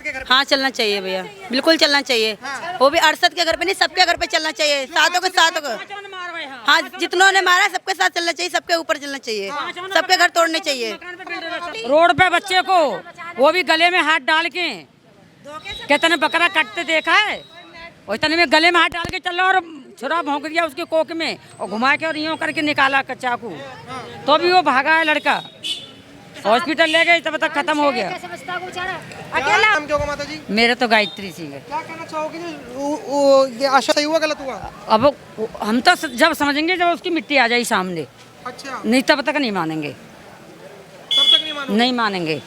के घर पे? हाँ चलना चाहिए भैया, बिल्कुल चलना चाहिए। वो भी अरशद के घर पे नहीं, सबके घर पे चलना चाहिए, सातों के सातों को। हाँ, जितनों ने मारा सबके साथ चलना चाहिए, सबके ऊपर चलना चाहिए, सबके घर तोड़ने चाहिए। रोड पे बच्चे को वो भी गले में हाथ डाल के, कितने बकरा काटते देखा है, और इतने में गले में हाथ डाल के चल रहा और छुरा भोंक दिया उसके कोक में और घुमा के और यूं करके निकाला चाकू, तो भी वो भागा है लड़का। हॉस्पिटल ले गए तब तक खत्म हो गया। क्या नाम क्या होगा माता जी? मेरे तो गायत्री सिंह है। क्या कहना चाहोगे जो ये आशा सही हुआ गलत हुआ? अब हम तो जब समझेंगे जब उसकी मिट्टी आ जाए सामने, अच्छा, नहीं तब तक नहीं मानेंगे, तब तक नहीं मानो? नहीं मानेंगे।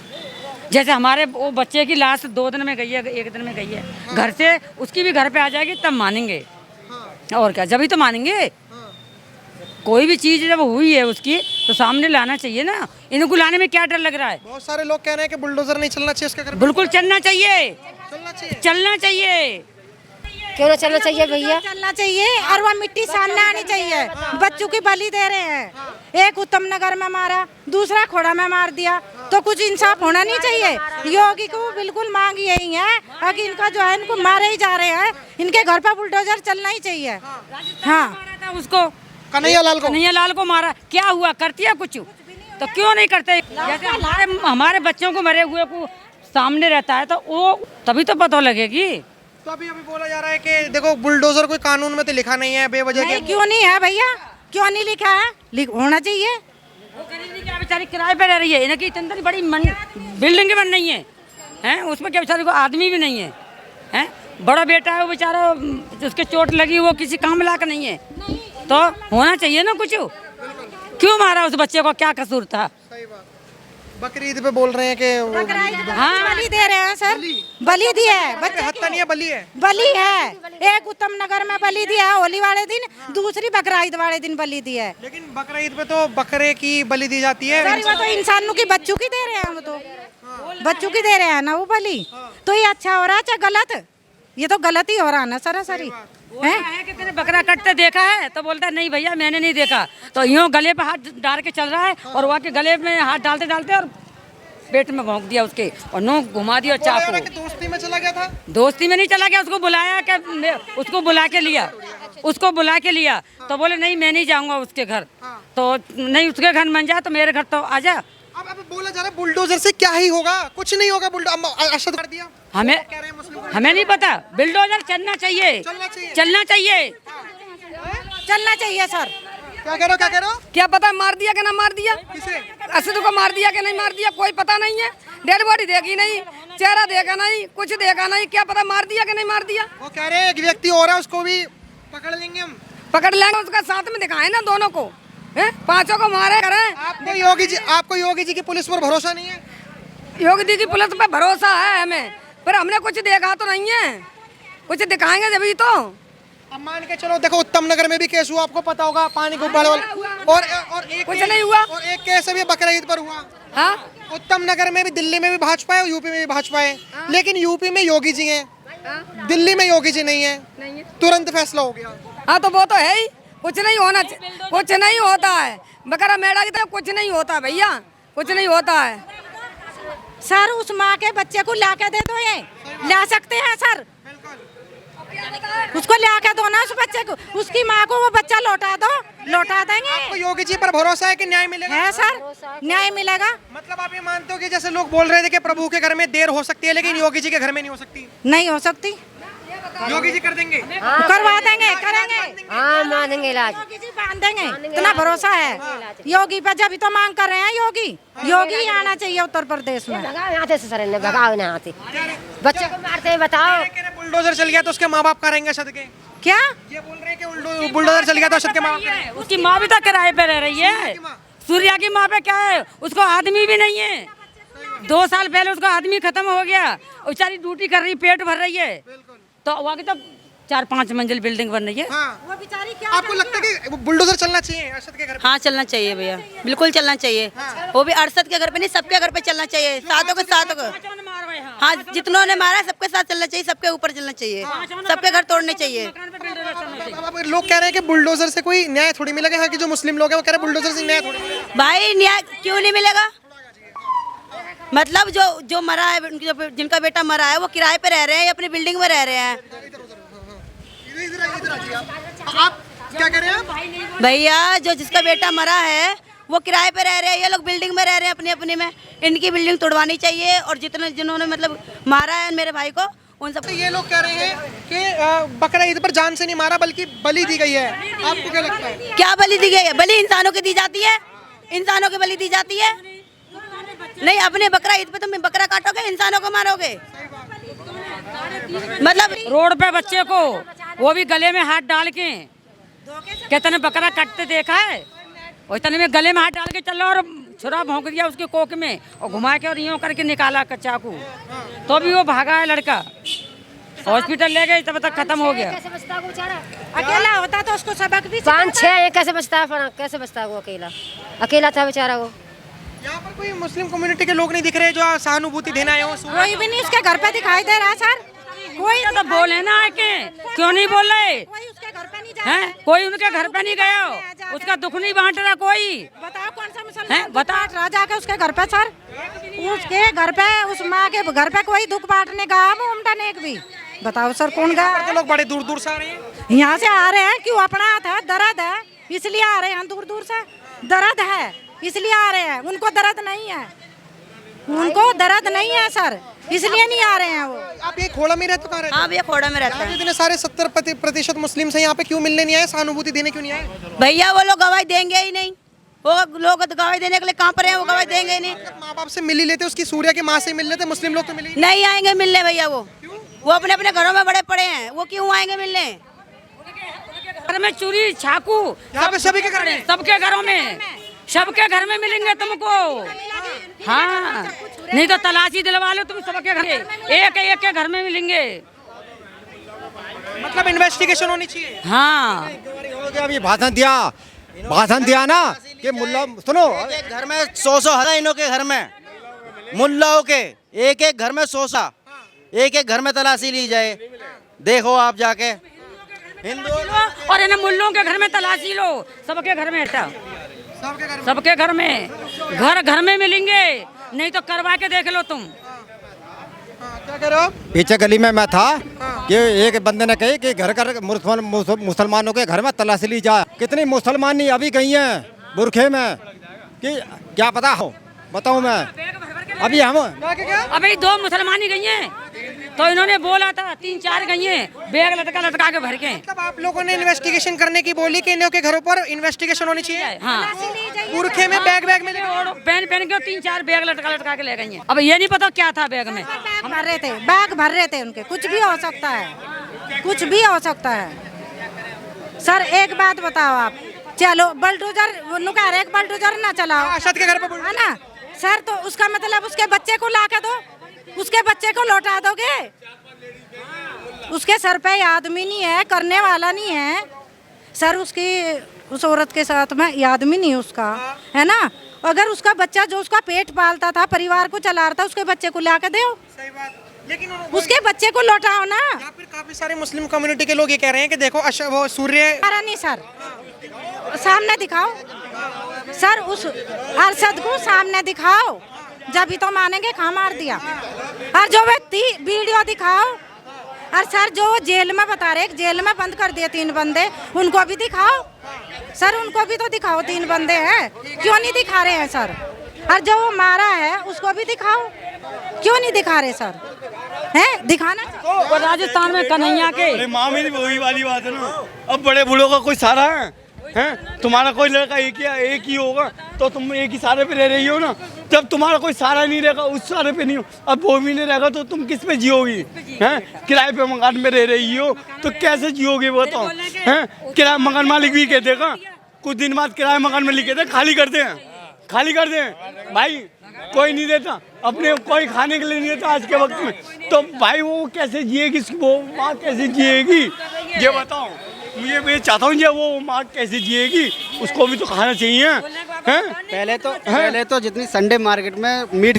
जैसे हमारे वो बच्चे की लाश 2 दिन में गई है, 1 दिन में गई है, घर से उसकी भी घर पे आ जाएगी तब मानेंगे। और क्या, जब ही तो मानेंगे। कोई भी चीज जब हुई है उसकी तो सामने लाना चाहिए ना। इनको लाने में क्या डर लग रहा है? बहुत सारे लोग कह रहे हैं कि बुलडोजर नहीं चलना चाहिए उसके घर पे। बिल्कुल चलना चाहिए, चलना चाहिए। चलना चाहिए। क्यों ना चलना चाहिए भैया? चलना चाहिए और वो मिट्टी सामने आनी चाहिए। बच्चों की बलि दे रहे हैं, एक उत्तम नगर में मारा, दूसरा खोड़ा में मार दिया, तो कुछ इंसाफ होना नहीं चाहिए। योगी को बिल्कुल मांग यही है कि इनका जो है इनको मारे ही जा रहे हैं, इनके घर पर बुलडोजर चलना ही चाहिए। हाँ, उसको कन्हैया लाल को, कन्हैया लाल को मारा, क्या हुआ? करती है कुछ? तो क्यों नहीं करते? जैसे हमारे बच्चों को मरे हुए को सामने रहता है तो वो तभी तो पता लगेगी। तो अभी बोला जा रहा है कि देखो बुलडोजर कोई कानून में तो लिखा नहीं है, बेवजह के। क्यों नहीं है भैया, क्यों नहीं लिखा है? होना चाहिए। वो गरीबी क्या बेचारी किराए पे रह रही है, इनकी इतनी बड़ी बिल्डिंग बन रही है, हैं? उसमें क्या बेचारी को आदमी भी नहीं है, हैं? बड़ा बेटा है वो बेचारा, उसके चोट लगी, वो किसी काम लायक नहीं है, तो होना चाहिए ना कुछ। क्यों मारा उस बच्चे को, क्या कसूर था? सही बात। बकरीद पे बोल रहे हैं कि हाँ, बलि दे रहे हैं सर, बलि दिया है। बच्चे हत्या नहीं है, बलि है। बलि है, एक उत्तम नगर में बलि दिया है होली वाले दिन, दूसरी बकराईद वाले दिन बलि दिया है। लेकिन बकरीद पे तो बकरे की बलि दी जाती है। सर वो तो इंसानों की बच्चों की दे रहे हैं, हम तो बच्चों की दे रहे हैं ना वो बलि। तो ये अच्छा हो रहा है चाहे गलत? ये तो गलत ही हो रहा है ना सरासरी। है कि तेरे बकरा कटते देखा है? तो बोलता है नहीं भैया मैंने नहीं देखा, तो यूं गले पे हाथ डाल के चल रहा है और वहाँ के गले में हाथ डालते डालते और पेट में भोंक दिया उसके और नो घुमा दिया चाकू। दोस्ती में चला गया था? दोस्ती में नहीं चला गया, उसको बुलाया कि उसको बुला के लिया, उसको बुला के लिया, तो बोले नहीं मैं नहीं जाऊंगा उसके घर, तो नहीं उसके घर मन जा तो मेरे घर तो आ जा। अब बोला जा रहा है बुलडोजर से क्या ही होगा, कुछ नहीं होगा। अरशद कर दिया, हमें नहीं पता। बुलडोजर चलना चाहिए, चलना चाहिए, चलना चाहिए सर। क्या कह रहे हो? क्या पता मार दिया कि ना मार दिया, किसे? असद को मार दिया कि नहीं मार दिया, कोई पता नहीं है। डेड बॉडी देखी नहीं, चेहरा देखा नहीं, कुछ देखा नहीं, क्या पता मार दिया कि नहीं मार दिया। वो कह रहे हैं एक व्यक्ति और है, उसको भी पकड़ लेंगे हम। पकड़ लेंगे, उसका साथ में दिखाए ना दोनों को, हैं? 5 को मारे करें। आपको योगी जी की पुलिस पर भरोसा नहीं है? योगी जी की पुलिस पर भरोसा है हमें, पर हमने कुछ देखा तो नहीं है, कुछ दिखाएंगे जब ही तो। अब मान के चलो, देखो उत्तम नगर में भी केस हुआ, आपको पता होगा, पानी को उबाल और एक कुछ नहीं हुआ, और एक केस अभी बकरीद पर हुआ। हाँ, उत्तम नगर में भी, दिल्ली में भी भाजपा है, यूपी में भी भाजपा है, लेकिन यूपी में योगी जी हैं, दिल्ली में योगी जी नहीं है, तुरंत फैसला हो गया। हाँ तो वो तो है ही, कुछ नहीं होना, कुछ नहीं होता है। बकरा मेढ़ा की तरह कुछ नहीं होता भैया, कुछ नहीं होता है। सर उस माँ के बच्चे को ला के दे दो, ये ला सकते हैं सर, उसको ला के दो ना उस बच्चे को, उसकी माँ को वो बच्चा लौटा दो, लौटा देंगे। आपको योगी जी पर भरोसा है कि न्याय मिलेगा? है सर, न्याय मिलेगा। मतलब आप ये मानते हो कि जैसे लोग बोल रहे थे कि प्रभु के घर में देर हो सकती है लेकिन योगी जी के घर में नहीं हो सकती? नहीं हो सकती, योगी जी कर देंगे, करवा देंगे, करेंगे। हाँ मानेंगे इलाज, योगी जी बांध देंगे, इतना भरोसा है योगी पर। जब तो मांग कर रहे हैं योगी ही आना चाहिए उत्तर प्रदेश में। भगाओ यहाँ से सर, ने भगाओ यहाँ से, बच्चे को मारते हैं बताओ। बुलडोजर चल गया तो उसके माँ बाप करेंगे अरशद के? क्या ये बोल रहे हैं कि बुलडोजर चल गया तो अरशद के माँ बाप? उसकी माँ भी तो किराए पे रह रही है। सूर्या की माँ पे क्या है, उसको आदमी भी नहीं है। 2 साल पहले उसका आदमी खत्म हो गया, बेचारी ड्यूटी कर रही, पेट भर रही है, तो वहाँ की तो 4-5 मंजिल बिल्डिंग बन रही है। हाँ। आपको लगता है कि बुलडोजर चलना चाहिए अरशद के घर पे? हाँ चलना चाहिए भैया, बिल्कुल चलना चाहिए। वो भी अरशद के घर पे नहीं, सबके घर पे चलना चाहिए, सातों के सातों को। हाँ, जितनों ने मारा सबके साथ चलना चाहिए, सबके ऊपर चलना चाहिए, सबके घर तोड़ने चाहिए। अब लोग कह रहे हैं कि बुलडोजर से कोई न्याय थोड़ी मिलेगा। यहाँ की जो मुस्लिम लोग हैं वो कह रहे हैं बुलडोजर से न्याय थोड़ी मिलेगा। भाई न्याय क्यों नहीं मिलेगा? मतलब जो मरा है, जिनका बेटा मरा है वो किराए पे रह रहे हैं या अपनी बिल्डिंग में रह रहे हैं। आप क्या कह रहे हैं? भैया जो जिसका बेटा मरा है वो किराए पे रह रहे हैं, ये लोग बिल्डिंग में रह रहे हैं अपनी अपनी में। इनकी बिल्डिंग तोड़वानी चाहिए और जिन्होंने मतलब मारा है मेरे भाई को उन सब। ये लोग कह रहे हैं कि बकरा ईद पर जान से नहीं मारा बल्कि बलि दी गई है। आपको क्या लगता है? क्या बलि दी गई है? बलि इंसानों की दी जाती है, इंसानों की बलि दी जाती है। नहीं, अपने बकरा ईद पे तुम बकरा काटोगे, इंसानों को मारोगे। मतलब रोड पे बच्चे को वो भी गले में हाथ डाल के, कितने बकरा काटते देखा है, और इतने में गले में हाथ डाल के चल रहा और छुरा भोंक दिया उसके कोक में और घुमा के और यूं करके निकाला चाकू, तो भी वो भागा है लड़का। हॉस्पिटल ले गए तब तक खत्म हो गया। अकेला होता तो उसको सबक भी 5-6 ये कैसे बचता है? कैसे बचता है वो? अकेला था बेचारा वो। यहाँ पर कोई मुस्लिम कम्युनिटी के लोग नहीं दिख रहे जो सहानुभूति देना आए हो? कोई भी नहीं उसके घर पे दिखाई दे रहा सर। कोई तो बोले ना आके, क्यों नहीं बोल रहे? कोई उसके घर पे नहीं जा हैं? कोई उनके घर पे नहीं गया हो, उसका दुख नहीं बांट रहा कोई। बताओ कौन सा हैं? मुसलमान बता। बांट रहा जाके उसके घर पे सर? उसके घर पे, उस माँ के घर पे कोई दुख बांटने गया वो उमटन एक भी? बताओ सर कौन गया? तो लोग बड़े दूर दूर से आ रहे हैं। यहाँ से आ रहे हैं क्यों? अपना हाथ है, दर्द है इसलिए आ रहे हैं दूर दूर से। दर्द है इसलिए आ रहे हैं, उनको दर्द नहीं है, उनको दर्द नहीं है सर, इसलिए नहीं आ रहे हैं वो। आप ये खोड़ा में रहते हो? कहाँ रहते हो? हाँ भैया खोड़ा में रहता है। इतने सारे 70% मुस्लिम से यहाँ पे क्यों मिलने नहीं आए, सहानुभूति देने क्यों नहीं आए? भैया वो लोग गवाही देंगे ही नहीं, वो लोग गवाही देने के लिए कहाँ पर हैं? वो गवाही देंगे ही नहीं। माँ बाप से मिल ही लेते, उसकी सूर्या की माँ से मिल लेते, मुस्लिम लोग तो मिले ही नहीं आएंगे मिलने भैया, वो अपने अपने घरों में बड़े पड़े हैं, वो क्यों आएंगे मिलने? घर में चोरी चाकू यहाँ पे सभी के घर में, सबके घरों में, सबके घर में मिलेंगे तुमको। हाँ, नहीं तो तलाशी दिलवा लो तुम, सबके घर एक एक के घर में मिलेंगे। मतलब इन्वेस्टिगेशन होनी चाहिए। हाँ, अभी भाषण दिया ना कि मुल्ला सुनो, एक घर में 100 हज़ाइनों के घर में, मुल्लाओं के एक एक घर में 100, एक एक घर में तलाशी ली जाए। देखो आप जाके हिंदू और इन मुल्लों के घर में तलाशी लो, सबके घर में हटा, सबके घर में, घर घर में मिलेंगे, नहीं तो करवा के देख लो तुम। क्या कह रहे हो? पीछे गली में मैं था कि एक बंदे ने कही कि घर घर मुसलमानों के घर में तलाशी ली जाए। कितनी मुसलमानी अभी गई हैं बुरखे में कि क्या पता हो, बताऊं मैं। अभी हम अभी 2 मुसलमानी गई हैं, तो इन्होंने बोला था 3-4 गई हैं, बैग लटका के भर के। मतलब आप लोगों ने इन्वेस्टिगेशन करने की बोली कि इन्हों के घरों पर इन्वेस्टिगेशन होनी चाहिए। हाँ, बुरखे में बैग में पहन के 3-4 बैग लटका के ले गई हैं। अब ये नहीं पता क्या था बैग में। बैग भर रहे थे, बैग भर रहे थे उनके। कुछ भी हो सकता है, कुछ भी हो सकता है सर। एक बात बताओ आप, चलो बलडोजर कह रहे, एक बलडोजर ना चलाओ अशद के घर पर है ना सर, तो उसका मतलब उसके बच्चे को ला के दो, उसके बच्चे को लौटा दोगे? उसके सर पे आदमी नहीं है, करने वाला नहीं है सर, उसकी उस औरत के साथ में आदमी नहीं उसका, है ना। अगर उसका बच्चा जो उसका पेट पालता था, परिवार को चला रहा था, उसके बच्चे को ला के दो। सही बात, लेकिन उसके बच्चे को लौटाओ ना। या फिर काफी सारे मुस्लिम कम्युनिटी के लोग ये कह रहे हैं कि देखो वो सूर्य नहीं सर, सामने दिखाओ सर, उस अरशद को सामने दिखाओ, जब ही तो मानेंगे। कहाँ मार दिया? और जो व्यक्ति वीडियो दिखाओ, और सर जो जेल में बता रहे, जेल में बंद कर दिए 3 बंदे, उनको भी दिखाओ सर, उनको भी तो दिखाओ। 3 बंदे हैं, क्यों नहीं दिखा रहे हैं सर? और जो वो मारा है उसको भी दिखाओ, क्यों नहीं दिखा रहे सर? हैं, दिखाना। वो राजस्थान में कन्हैया के माँ मेरी वही वाली बात है ना, अब बड़े बूढ़ों का कोई सहारा है? तुम्हारा कोई लड़का एक ही होगा तो तुम एक ही सहारे पे रह रही हो ना। जब तुम्हारा कोई सहारा नहीं रहेगा, उस सहारे पे नहीं हो, अब वो भी नहीं रहेगा तो तुम किस पे जियोगी? हैं, किराए पे मकान में रह रही हो तो कैसे जियोगे बताओ? हैं, किराया मकान मालिक भी कह देगा कुछ दिन बाद किराया मकान में लिखे थे खाली कर दें भाई, कोई नहीं देता, अपने कोई खाने के लिए नहीं देता आज के वक्त में, तो भाई वो कैसे जिएगी? वो माँ कैसे जिएगी ये बताओ मुझे? मैं चाहता हूँ ये वो माँ कैसे जिएगी, उसको भी तो खाना चाहिए। हैं? पहले तो जितनी संडे मार्केट में मीट